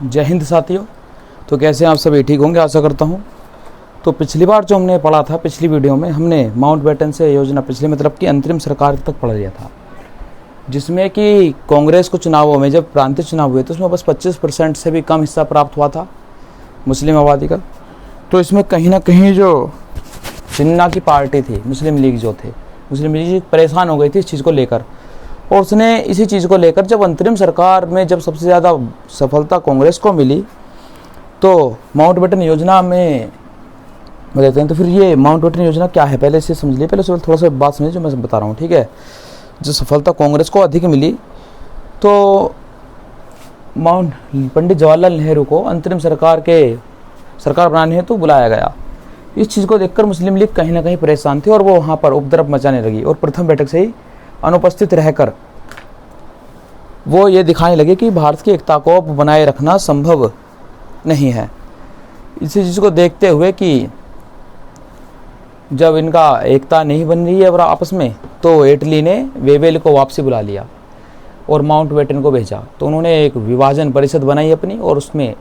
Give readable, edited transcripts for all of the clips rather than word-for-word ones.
जय हिंद साथियों। तो कैसे आप सभी ठीक होंगे, आशा करता हूँ। तो पिछली बार जो हमने पढ़ा था, पिछली वीडियो में हमने माउंटबेटन से योजना, पिछले मतलब कि अंतरिम सरकार तक पढ़ लिया था, जिसमें कि कांग्रेस को चुनावों में जब प्रांतीय चुनाव हुए तो उसमें बस 25% से भी कम हिस्सा प्राप्त हुआ था मुस्लिम आबादी का। तो इसमें कहीं ना कहीं जो जिन्ना की पार्टी थी, मुस्लिम लीग जो थे, मुस्लिम लीग परेशान हो गई थी इस चीज़ को लेकर, और उसने इसी चीज़ को लेकर जब अंतरिम सरकार में जब सबसे ज़्यादा सफलता कांग्रेस को मिली तो माउंटबेटन योजना में देते हैं। तो फिर ये माउंटबेटन योजना क्या है, पहले इसे समझ लिए, पहले थोड़ा सा बात समझिए जो मैं बता रहा हूँ, ठीक है। जो सफलता कांग्रेस को अधिक मिली तो पंडित जवाहरलाल नेहरू को अंतरिम सरकार बनाने हेतु बुलाया गया। इस चीज़ को देखकर मुस्लिम लीग कहीं ना कहीं परेशान थी और वो वहाँ पर उपद्रव मचाने लगी और प्रथम बैठक से ही अनुपस्थित रहकर वो ये दिखाने लगे कि भारत की एकता को बनाए रखना संभव नहीं है। इसी चीज़ को देखते हुए कि जब इनका एकता नहीं बन रही है और आपस में, तो इटली ने वेवेल को वापसी बुला लिया और माउंटबेटन को भेजा। तो उन्होंने एक विभाजन परिषद बनाई अपनी, और उसमें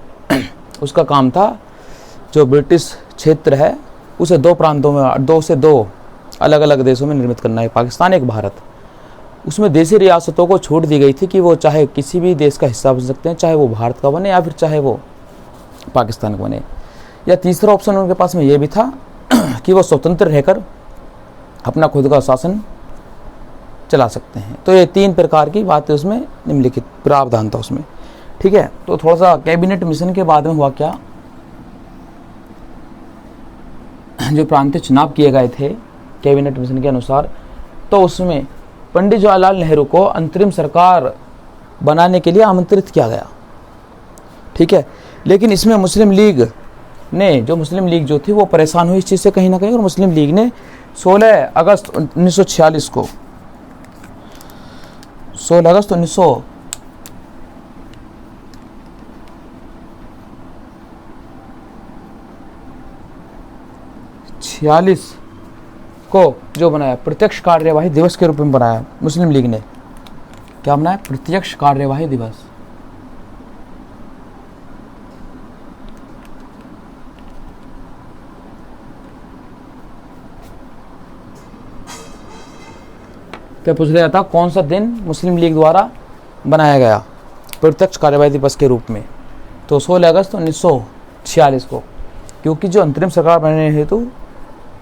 उसका काम था जो ब्रिटिश क्षेत्र है उसे दो प्रांतों में, दो अलग अलग देशों में निर्मित करना है, पाकिस्तान एक भारत। उसमें देशी रियासतों को छूट दी गई थी कि वो चाहे किसी भी देश का हिस्सा बन सकते हैं, चाहे वो भारत का बने या फिर चाहे वो पाकिस्तान का बने। या तीसरा ऑप्शन उनके पास में ये भी था कि वो स्वतंत्र रहकर अपना खुद का शासन चला सकते हैं। तो ये 3 प्रकार की बातें उसमें निम्नलिखित प्रावधान था उसमें, ठीक है। तो थोड़ा सा कैबिनेट मिशन के बाद में हुआ क्या, जो प्रांतीय चुनाव किए गए थे कैबिनेट मिशन के अनुसार, तो उसमें पंडित जवाहरलाल नेहरू को अंतरिम सरकार बनाने के लिए आमंत्रित किया गया, ठीक है। लेकिन इसमें मुस्लिम लीग जो थी वो परेशान हुई इस चीज़ से कहीं ना कहीं, और मुस्लिम लीग ने 16 अगस्त 1946 को 16 अगस्त 1946 को जो बनाया, प्रत्यक्ष कार्यवाही दिवस के रूप में बनाया मुस्लिम लीग ने। क्या बनाया? प्रत्यक्ष कार्यवाही दिवस। क्या पूछ रहा था, कौन सा दिन मुस्लिम लीग द्वारा बनाया गया प्रत्यक्ष कार्यवाही दिवस के रूप में? तो 16 अगस्त 1946 को, क्योंकि जो अंतरिम सरकार बनाने हेतु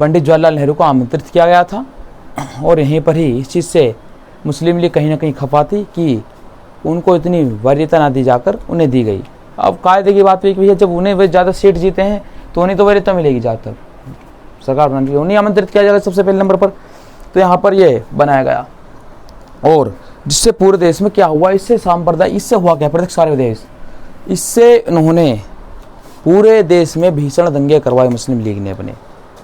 पंडित जवाहरलाल नेहरू को आमंत्रित किया गया था, और यहीं पर ही इस चीज़ से मुस्लिम लीग कहीं ना कहीं खपा थी कि उनको इतनी वरीयता ना दी जाकर उन्हें दी गई। अब कायदे की बात हुई कि भैया जब उन्हें वे ज़्यादा सीट जीते हैं तो उन्हें तो वरीयता मिलेगी, ज़्यादातर सरकार बनाने के लिए उन्हें आमंत्रित किया जाएगा सबसे पहले नंबर पर। तो यहाँ पर ये बनाया गया, और जिससे पूरे देश में क्या हुआ, इससे सांप्रदाय, इससे हुआ क्या, प्रत्यक्ष कार्यवाही, इससे उन्होंने पूरे देश में भीषण दंगे करवाए मुस्लिम लीग ने, अपने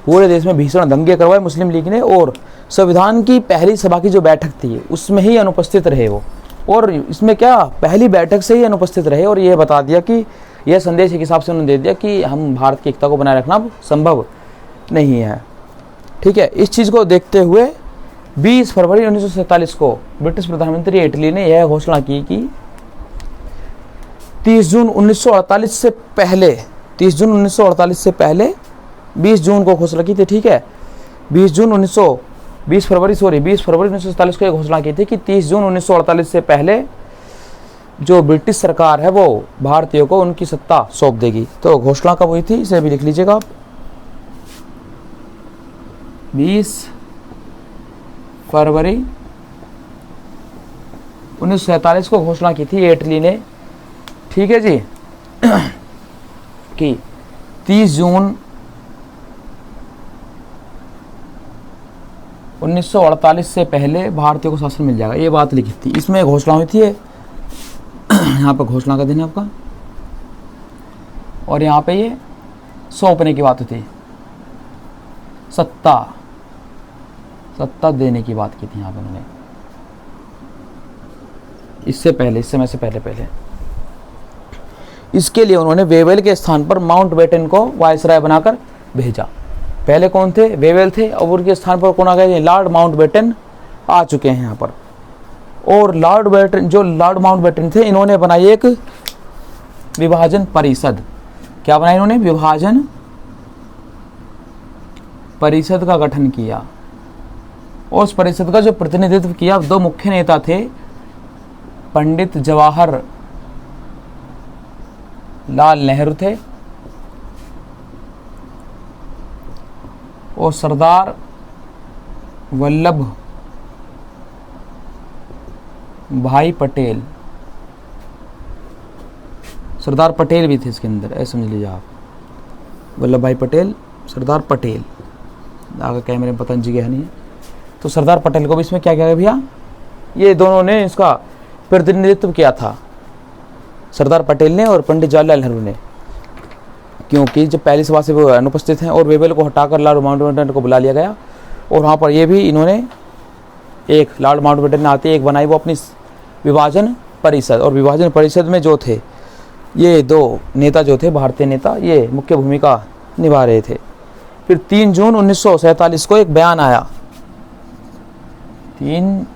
पूरे देश में भीषण दंगे करवाए मुस्लिम लीग ने। और संविधान की पहली सभा की जो बैठक थी उसमें ही अनुपस्थित रहे वो, और इसमें क्या, पहली बैठक से ही अनुपस्थित रहे, और ये बता दिया कि यह संदेश एक हिसाब से उन्होंने दे दिया कि हम भारत की एकता को बनाए रखना संभव नहीं है, ठीक है। इस चीज़ को देखते हुए 20 फरवरी 1947 को ब्रिटिश प्रधानमंत्री इटली ने यह घोषणा की कि 30 जून 1948 से पहले 20 जून को घोषणा की थी, ठीक है। 20 फरवरी 1947 को यह घोषणा की थी कि 30 जून 1948 से पहले जो ब्रिटिश सरकार है वो भारतीयों को उनकी सत्ता सौंप देगी। तो घोषणा कब हुई थी, इसे भी लिख लीजिएगा आप। 20 फरवरी 1947 को घोषणा की थी इटली ने, ठीक है जी, कि 30 जून 1948 से पहले भारतीयों को शासन मिल जाएगा, ये बात लिखी थी। इसमें घोषणा हुई थी, यहाँ पर घोषणा का दिन है आपका, और यहाँ पे ये सौंपने की बात थी, सत्ता देने की बात की थी यहाँ पर उन्होंने, इससे पहले। इसके लिए उन्होंने वेवेल के स्थान पर माउंटबेटन को वायसराय बनाकर भेजा। पहले कौन थे? वेवेल थे, और उनके स्थान पर कौन आ गए? लॉर्ड माउंटबेटन आ चुके हैं यहाँ पर। और लॉर्ड माउंटबेटन थे, इन्होंने बनाई एक विभाजन परिषद। क्या बनाया इन्होंने? विभाजन परिषद का गठन किया। और उस परिषद का जो प्रतिनिधित्व किया, दो मुख्य नेता थे, पंडित जवाहर लाल नेहरू थे और सरदार वल्लभ भाई पटेल। सरदार पटेल भी थे इसके अंदर, ऐसे समझ लीजिए आप, वल्लभ भाई पटेल, सरदार पटेल, आगे कैमरे में पता नहीं जगह नहीं है, तो सरदार पटेल को भी इसमें क्या किया भैया, ये दोनों ने इसका प्रतिनिधित्व किया था, सरदार पटेल ने और पंडित जवाहरलाल नेहरू ने, क्योंकि जब पहली सभा से वो अनुपस्थित हैं और वेबल को हटाकर लॉर्ड माउंटबेटन को बुला लिया गया और वहाँ पर ये भी इन्होंने एक लॉर्ड माउंटबेटन ने आते एक बनाई वो अपनी विभाजन परिषद। और विभाजन परिषद में जो थे ये दो नेता जो थे, भारतीय नेता, ये मुख्य भूमिका निभा रहे थे। फिर 3 जून 1947 को एक बयान आया, 3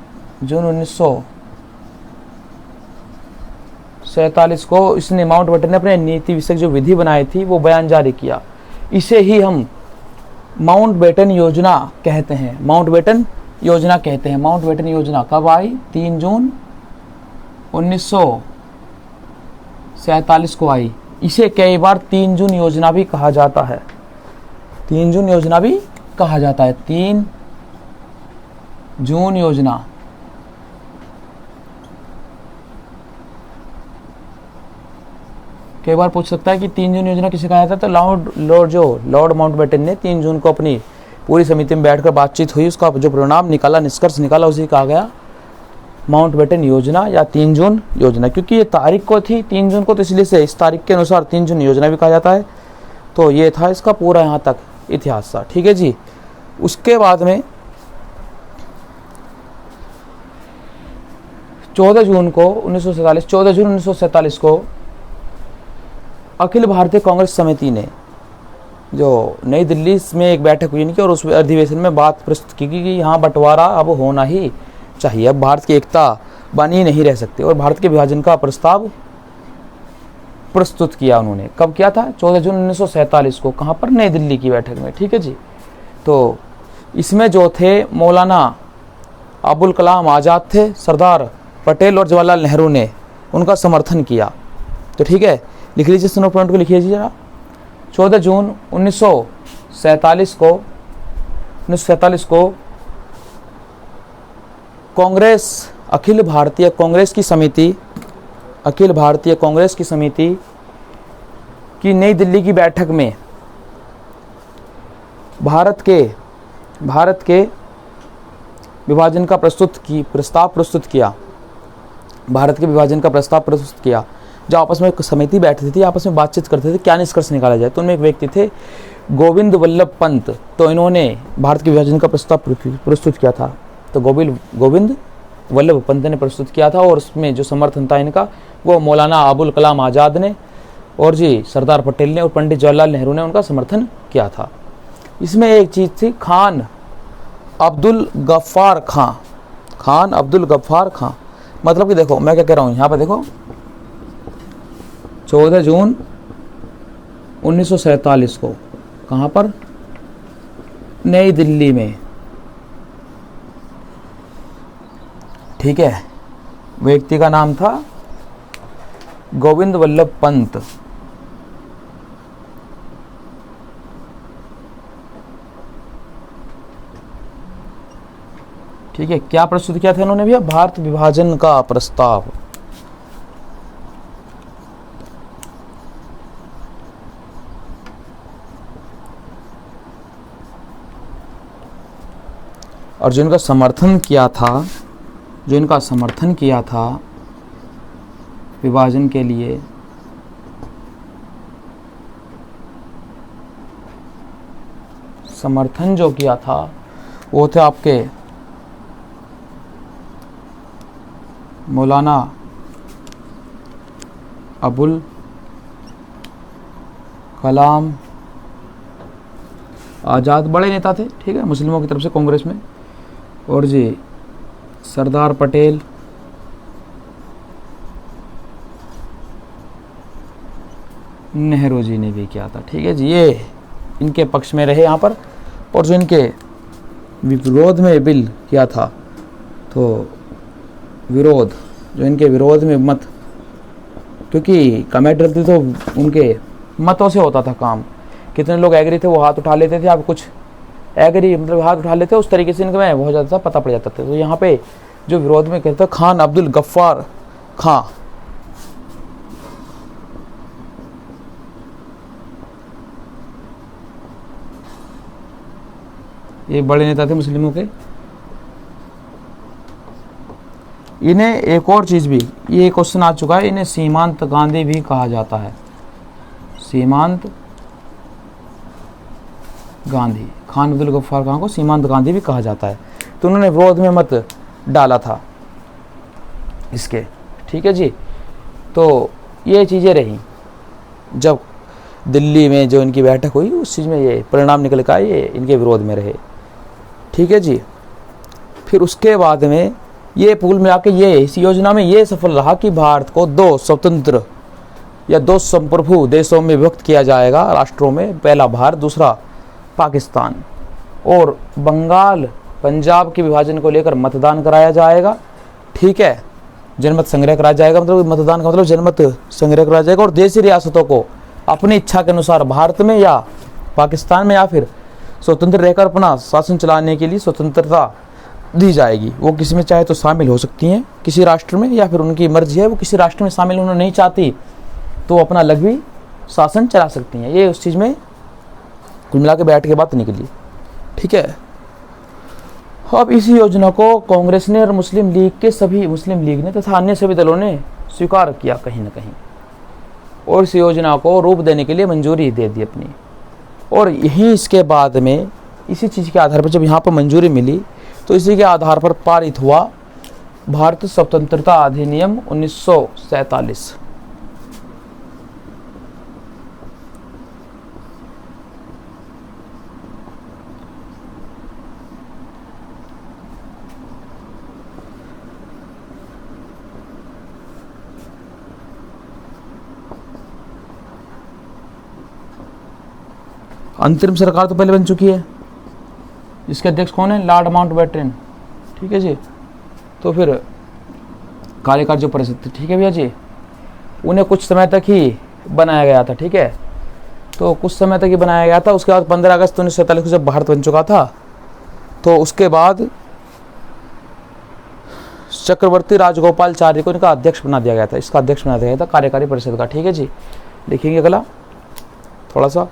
जून 1947 को इसने माउंटबेटन ने अपने नीति विषयक जो विधि बनाई थी वो बयान जारी किया। इसे ही हम माउंटबेटन योजना कहते हैं, माउंटबेटन योजना कहते हैं। माउंटबेटन योजना कब आई? 3 जून 1947 को आई। इसे कई बार 3 जून योजना भी कहा जाता है, 3 जून योजना भी कहा जाता है, 3 जून योजना। कई बार पूछ सकता है कि 3 जून योजना किसे कहा जाता है, तो लॉर्ड माउंटबेटन ने 3 जून को अपनी पूरी समिति में बैठकर बातचीत हुई, उसका जो परिणाम निकाला, निष्कर्ष निकाला, उसी कहा गया माउंटबेटन योजना या 3 जून योजना। क्योंकि ये तारीख को थी 3 जून को, तो इसलिए से इस तारीख के अनुसार 3 जून योजना भी कहा जाता है। तो ये था इसका पूरा यहाँ तक इतिहास था, ठीक है जी। उसके बाद में 14 जून 1947 को अखिल भारतीय कांग्रेस समिति ने जो नई दिल्ली में एक बैठक हुई इनकी, और उस अधिवेशन में बात प्रस्तुत की कि यहाँ बंटवारा अब होना ही चाहिए, अब भारत की एकता बनी नहीं रह सकती, और भारत के विभाजन का प्रस्ताव प्रस्तुत किया उन्होंने। कब किया था? 14 जून 1947 को। कहाँ पर? नई दिल्ली की बैठक में, ठीक है जी। तो इसमें जो थे मौलाना अबुल कलाम आज़ाद थे, सरदार पटेल और जवाहरलाल नेहरू ने उनका समर्थन किया। तो ठीक है, लिख लीजिए, सुनो पॉइंट को लिखिए जरा। 14 जून 1947 को कांग्रेस, अखिल भारतीय कांग्रेस की समिति की नई दिल्ली की बैठक में भारत के विभाजन का प्रस्ताव प्रस्तुत किया। भारत के विभाजन का प्रस्ताव प्रस्तुत किया। जो आपस में एक समिति बैठती थी, आपस में बातचीत करते थे क्या निष्कर्ष निकाला जाए, तो उनमें एक व्यक्ति थे गोविंद वल्लभ पंत। तो इन्होंने भारत के विभाजन का प्रस्ताव प्रस्तुत किया था, तो गोविंद वल्लभ पंत ने प्रस्तुत किया था, और उसमें जो समर्थन था इनका वो मौलाना अबुल कलाम आज़ाद ने और जी सरदार पटेल ने और पंडित जवाहरलाल नेहरू ने उनका समर्थन किया था। इसमें एक चीज़ थी, खान अब्दुल गफ्फार खां। मतलब कि देखो मैं क्या कह रहा हूँ यहाँ पर, देखो 14 जून 1947 को कहाँ पर? नई दिल्ली में, ठीक है। व्यक्ति का नाम था गोविंद वल्लभ पंत। ठीक है, क्या प्रस्तुत किया था इन्होंने भैया? भारत विभाजन का प्रस्ताव। और जो इनका समर्थन किया था विभाजन के लिए, समर्थन जो किया था वो थे आपके मौलाना अबुल कलाम आज़ाद, बड़े नेता थे, ठीक है, मुस्लिमों की तरफ से कांग्रेस में, और जी सरदार पटेल नेहरू जी ने भी किया था। ठीक है जी, ये इनके पक्ष में रहे यहाँ पर। और जो इनके विरोध में बिल किया था, तो विरोध जो इनके विरोध में मत, क्योंकि कमेटी थी तो उनके मतों से होता था काम। कितने लोग एग्री थे वो हाथ उठा लेते थे, अब कुछ एग्री मतलब हाथ उठा लेते, उस तरीके से इनका हो जाता था, पता पड़ जाता था। तो यहाँ पे जो विरोध में कहते खान अब्दुल गफ्फार खां, ये बड़े नेता थे मुस्लिमों के। इन्हें एक और चीज भी, ये क्वेश्चन आ चुका है, इन्हें सीमांत गांधी भी कहा जाता है। सीमांत गांधी, खान अब्दुल गफ्फार खां को सीमांत गांधी भी कहा जाता है। तो उन्होंने विरोध में मत डाला था इसके। ठीक है जी, तो ये चीज़ें रही। जब दिल्ली में जो इनकी बैठक हुई उस चीज़ में ये परिणाम निकल कर ये इनके विरोध में रहे। ठीक है जी, फिर उसके बाद में ये पुल में आके ये इस योजना में ये सफल रहा कि भारत को दो स्वतंत्र या दो संप्रभु देशों में विभक्त किया जाएगा, राष्ट्रों में। पहला भारत, दूसरा पाकिस्तान। और बंगाल पंजाब के विभाजन को लेकर मतदान कराया जाएगा। ठीक है, जनमत संग्रह कराया जाएगा, मतलब मतदान का मतलब जनमत संग्रह कराया जाएगा। और देशी रियासतों को अपनी इच्छा के अनुसार भारत में या पाकिस्तान में या फिर स्वतंत्र रहकर अपना शासन चलाने के लिए स्वतंत्रता दी जाएगी। वो किसी में चाहे तो शामिल हो सकती हैं किसी राष्ट्र में, या फिर उनकी मर्जी है वो किसी राष्ट्र में शामिल होना नहीं चाहती तो अपना अलग भी शासन चला सकती हैं। ये उस चीज़ में कुल मिला के बैठ के बात निकली। ठीक है, अब इसी योजना को कांग्रेस ने और मुस्लिम लीग ने तथा अन्य सभी दलों ने स्वीकार किया कहीं ना कहीं, और इस योजना को रूप देने के लिए मंजूरी दे दी अपनी। और यही इसके बाद में इसी चीज़ के आधार पर जब यहाँ पर मंजूरी मिली तो इसी के आधार पर पारित हुआ भारत स्वतंत्रता अधिनियम 1947। अंतरिम सरकार तो पहले बन चुकी है, इसके अध्यक्ष कौन है? Lord Mountbatten. ठीक है जी, तो फिर कार्यकारी जो परिषद थी, ठीक है भैया जी, उन्हें कुछ समय तक ही बनाया गया था। ठीक है, तो कुछ समय तक ही बनाया गया था। उसके बाद 15 अगस्त 1947 को जब भारत बन चुका था तो उसके बाद चक्रवर्ती राजगोपालचारी को इनका अध्यक्ष बना दिया गया था, इसका अध्यक्ष बना दिया गया था कार्यकारी परिषद का। ठीक है जी, लिखेंगे अगला थोड़ा सा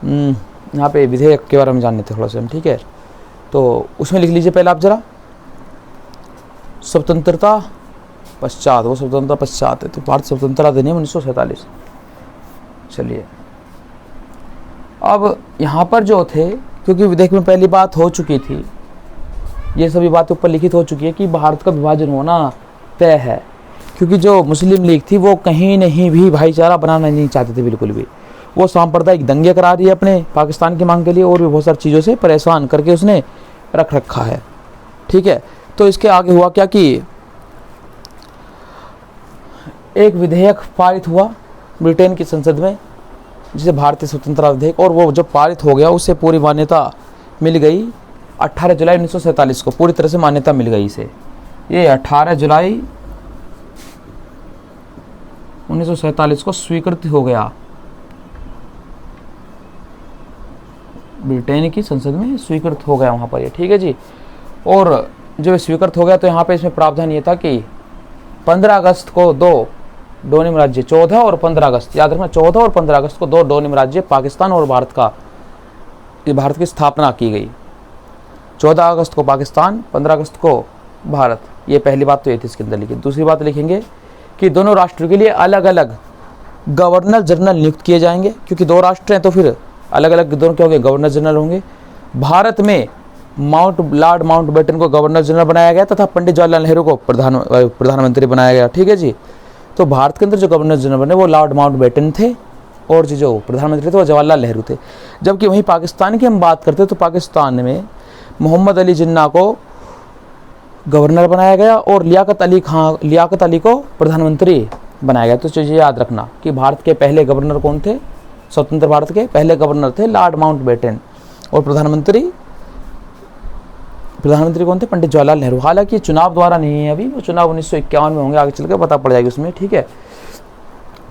यहाँ पे विधेयक के बारे में जानने थे थोड़ा सा हम। ठीक है, तो उसमें लिख लीजिए पहले आप जरा स्वतंत्रता पश्चात, वो स्वतंत्रता पश्चात है तो भारत स्वतंत्रता अधिनियम 1947। चलिए, अब यहाँ पर जो थे, क्योंकि विधेयक में पहली बात हो चुकी थी, ये सभी बातें ऊपर लिखित हो चुकी है कि भारत का विभाजन होना तय है, क्योंकि जो मुस्लिम लीग थी वो कहीं नहीं भी भाईचारा बनाना नहीं चाहते थे बिल्कुल भी। वो सांप्रदायिक दंगे करा रही है अपने पाकिस्तान की मांग के लिए, और भी बहुत सारी चीज़ों से परेशान करके उसने रख रखा है। ठीक है, तो इसके आगे हुआ क्या कि एक विधेयक पारित हुआ ब्रिटेन की संसद में, जिसे भारतीय स्वतंत्रता विधेयक, और वो जब पारित हो गया उससे पूरी मान्यता मिल गई 18 जुलाई 1947 को, पूरी तरह से मान्यता मिल गई इसे। ये 18 जुलाई 1947 को स्वीकृत हो गया ब्रिटेन की संसद में, स्वीकृत हो गया वहाँ पर ये। ठीक है जी, और जब स्वीकृत हो गया तो यहाँ पे इसमें प्रावधान ये था कि 15 अगस्त को दो डोनिम राज्य, 14 और 15 अगस्त, याद रखना 14 और 15 अगस्त को दो डोनिम राज्य पाकिस्तान और भारत का, ये भारत की स्थापना की गई। 14 अगस्त को पाकिस्तान, 15 अगस्त को भारत। ये पहली बात तो ये थी इसके अंदर लिखी। दूसरी बात लिखेंगे कि दोनों राष्ट्रों के लिए अलग अलग गवर्नर जनरल नियुक्त किए जाएंगे, क्योंकि दो राष्ट्र हैं तो फिर अलग अलग दोनों क्या होंगे? गवर्नर जनरल होंगे। भारत में लॉर्ड माउंटबेटन को गवर्नर जनरल बनाया गया तथा पंडित जवाहरलाल नेहरू को प्रधानमंत्री बनाया गया। ठीक है जी, तो भारत के अंदर जो गवर्नर जनरल बने वो लॉर्ड माउंटबेटन थे, और जो प्रधानमंत्री थे वो जवाहरलाल नेहरू थे। जबकि वहीं पाकिस्तान की हम बात करते तो पाकिस्तान में मोहम्मद अली जिन्ना को गवर्नर बनाया गया और लियाकत अली को प्रधानमंत्री बनाया गया। तो चीज़ें याद रखना कि भारत के पहले गवर्नर कौन थे, स्वतंत्र भारत के पहले गवर्नर थे लॉर्ड माउंटबेटन, और प्रधानमंत्री कौन थे, पंडित जवाहरलाल नेहरू। हालांकि चुनाव द्वारा नहीं है अभी, वो चुनाव 1951 में होंगे, आगे चल के पता पड़ जाएगी उसमें, ठीक है।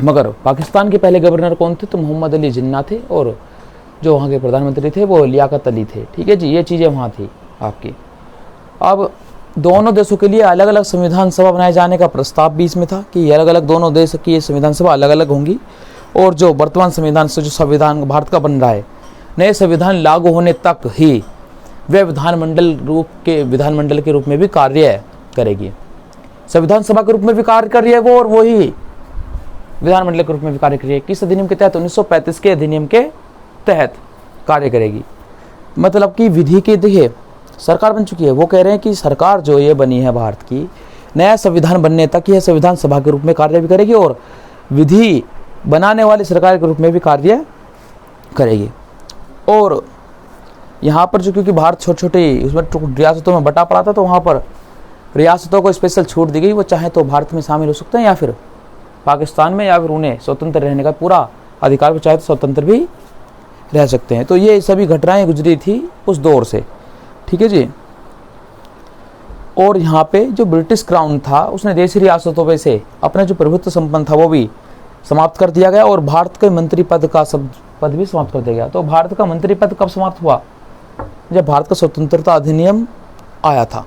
मगर पाकिस्तान के पहले गवर्नर कौन थे, तो मोहम्मद अली जिन्ना थे, और जो वहाँ के प्रधानमंत्री थे वो लियाकत अली थे, ठीक है जी। ये चीज़ें वहाँ थी आपकी। अब दोनों देशों के लिए अलग अलग संविधान सभा बनाए जाने का प्रस्ताव भी इसमें था कि अलग अलग दोनों देश की संविधान सभा अलग अलग होंगी, और जो वर्तमान संविधान से जो संविधान भारत का बन रहा है, नए संविधान लागू होने तक ही वे विधानमंडल के रूप में भी कार्य करेगी। संविधान सभा के रूप में भी कार्य कर रही है वो, और वही विधानमंडल के रूप में भी कार्य कर रही है। किस अधिनियम के तहत, 1935 के अधिनियम के तहत कार्य करेगी। मतलब कि विधि के, देखिए सरकार बन चुकी है, वो कह रहे हैं कि सरकार जो ये बनी है भारत की, नया संविधान बनने तक यह संविधान सभा के रूप में कार्य भी करेगी, और विधि बनाने वाली सरकार के रूप में भी कार्य करेगी। और यहाँ पर जो, क्योंकि भारत छोटे छोटे उसमें रियासतों में बटा पड़ा था, तो वहाँ पर रियासतों को स्पेशल छूट दी गई, वो चाहे तो भारत में शामिल हो सकते हैं या फिर पाकिस्तान में, या फिर उन्हें स्वतंत्र रहने का पूरा अधिकार, चाहे तो स्वतंत्र भी रह सकते हैं। तो ये सभी घटनाएं गुजरी थी उस दौर से, ठीक है जी। और यहाँ पे जो ब्रिटिश क्राउन था, उसने देशी रियासतों पे से अपना जो प्रभुत्व संपन्न था वो भी समाप्त कर दिया गया, और भारत के मंत्री पद का पद भी समाप्त कर दिया गया। तो भारत का मंत्री पद कब समाप्त हुआ, जब भारत का स्वतंत्रता अधिनियम आया था,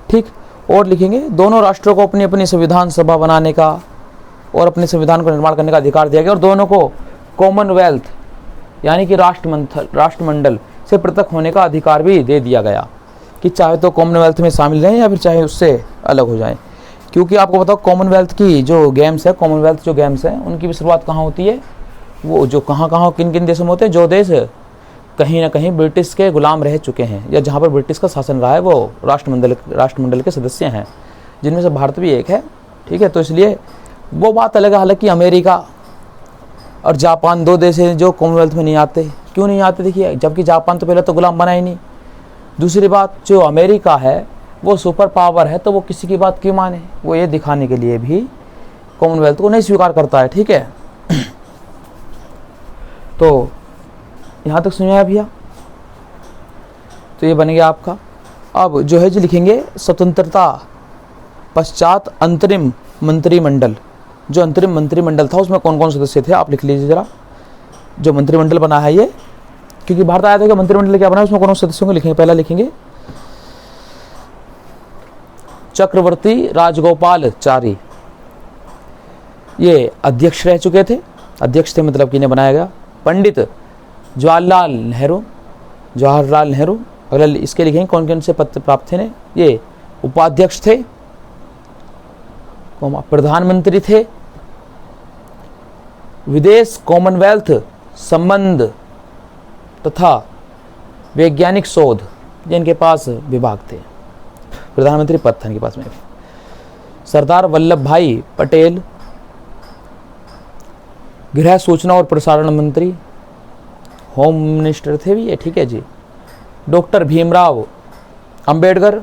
ठीक। और लिखेंगे दोनों राष्ट्रों को अपनी अपनी संविधान सभा बनाने का और अपने संविधान को निर्माण करने का अधिकार दिया गया, और दोनों को कॉमनवेल्थ यानी कि राष्ट्रमंडल से पृथक होने का अधिकार भी दे दिया गया, कि चाहे तो कॉमनवेल्थ में शामिल रहें या फिर चाहे उससे अलग हो जाएं। क्योंकि आपको बताओ कॉमनवेल्थ की जो गेम्स है, कॉमनवेल्थ जो गेम्स है, उनकी भी शुरुआत कहाँ होती है, वो जो कहाँ किन किन देशों में होते हैं, जो देश कहीं ना कहीं ब्रिटिश के गुलाम रह चुके हैं, या जहाँ पर ब्रिटिश का शासन रहा है, वो राष्ट्रमंडल के सदस्य हैं, जिनमें से भारत भी एक है, ठीक है। तो इसलिए वो बात अलग है। हालांकि अमेरिका और जापान दो देश हैं जो कॉमनवेल्थ में नहीं आते। क्यों नहीं आते, देखिए, जबकि जापान तो पहले तो गुलाम बना ही नहीं। दूसरी बात, जो अमेरिका है वो सुपर पावर है, तो वो किसी की बात क्यों माने, वो ये दिखाने के लिए भी कॉमनवेल्थ को नहीं स्वीकार करता है, ठीक है। तो यहाँ तक सुनिए भैया, तो ये बन गया आपका। अब जो है जी लिखेंगे स्वतंत्रता पश्चात अंतरिम मंत्रिमंडल। जो अंतरिम मंत्रिमंडल था उसमें कौन कौन सदस्य थे, आप लिख लीजिए जरा। जो मंत्रिमंडल बना है ये, क्योंकि भारत आया था कि मंत्रिमंडल क्या बना है, उसमें कौन कौन सदस्यों को लिखेंगे। पहला लिखेंगे चक्रवर्ती राजगोपालचारी, ये अध्यक्ष रह चुके थे, अध्यक्ष थे मतलब कि इन्हें बनाया गया। पंडित जवाहरलाल नेहरू, अगला इसके लिखेंगे कौन कौन से पद प्राप्त थे, ये उपाध्यक्ष थे, प्रधानमंत्री थे, विदेश कॉमनवेल्थ संबंध तथा वैज्ञानिक शोध, जिनके पास विभाग थे, प्रधानमंत्री पद था इनके पास में। सरदार वल्लभ भाई पटेल, गृह सूचना और प्रसारण मंत्री, होम मिनिस्टर थे भी ये, ठीक है जी। डॉक्टर भीमराव अंबेडकर,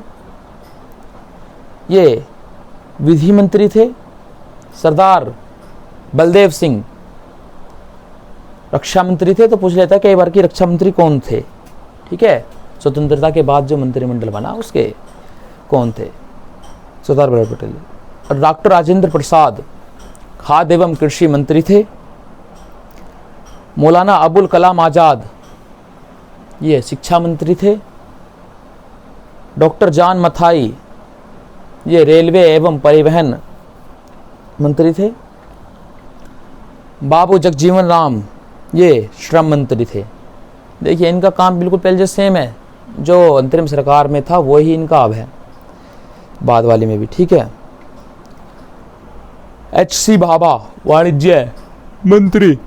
ये विधि मंत्री थे। सरदार बलदेव सिंह रक्षा मंत्री थे। तो पूछ लेता है कई बार कि रक्षा मंत्री कौन थे, ठीक है, स्वतंत्रता के बाद जो मंत्रिमंडल बना उसके कौन थे, सरदार वल्लभ पटेल। और डॉक्टर राजेंद्र प्रसाद खाद्य एवं कृषि मंत्री थे। मौलाना अबुल कलाम आज़ाद, ये शिक्षा मंत्री थे। डॉक्टर जॉन मथाई, ये रेलवे एवं परिवहन मंत्री थे। बाबू जगजीवन राम, ये श्रम मंत्री थे। देखिए इनका काम बिल्कुल पहले जैसे सेम है, जो अंतरिम सरकार में था वही इनका अब है बाद वाली में भी, ठीक है। H.C. भाभा, वाणिज्य मंत्री।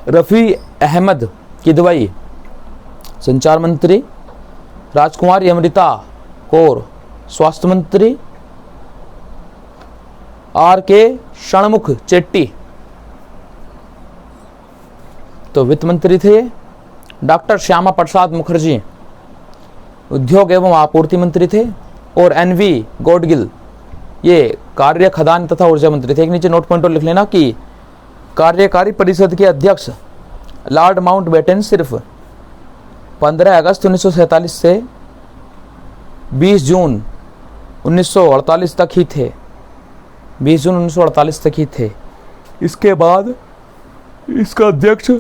रफ़ी अहमद किदवई, संचार मंत्री। राजकुमारी अमृता कौर, स्वास्थ्य मंत्री। R.K. षणमुख चेट्टी, तो वित्त मंत्री थे। डॉक्टर श्यामा प्रसाद मुखर्जी, उद्योग एवं आपूर्ति मंत्री थे। और एनवी गॉडगिल ये कार्य खदान तथा ऊर्जा मंत्री थे। एक नीचे नोट पॉइंट और लिख लेना कि कार्यकारी परिषद के अध्यक्ष लॉर्ड माउंटबेटन सिर्फ 15 अगस्त 1947 से 20 जून 1948 तक ही थे। 20 जून 1948 तक ही थे। इसके बाद इसका अध्यक्ष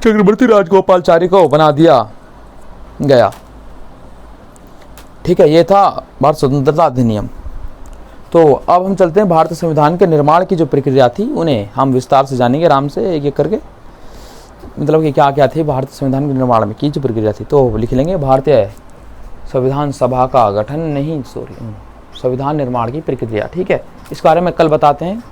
चक्रवर्ती राजगोपालचारी को बना दिया गया। ठीक है, ये था भारत स्वतंत्रता अधिनियम। तो अब हम चलते हैं भारतीय संविधान के निर्माण की जो प्रक्रिया थी उन्हें हम विस्तार से जानेंगे आराम से एक एक करके, मतलब कि क्या क्या थी भारतीय संविधान के निर्माण में की जो प्रक्रिया थी। तो लिख लेंगे भारतीय संविधान सभा का गठन, नहीं सॉरी, संविधान निर्माण की प्रक्रिया। ठीक है, इस बारे में कल बताते हैं।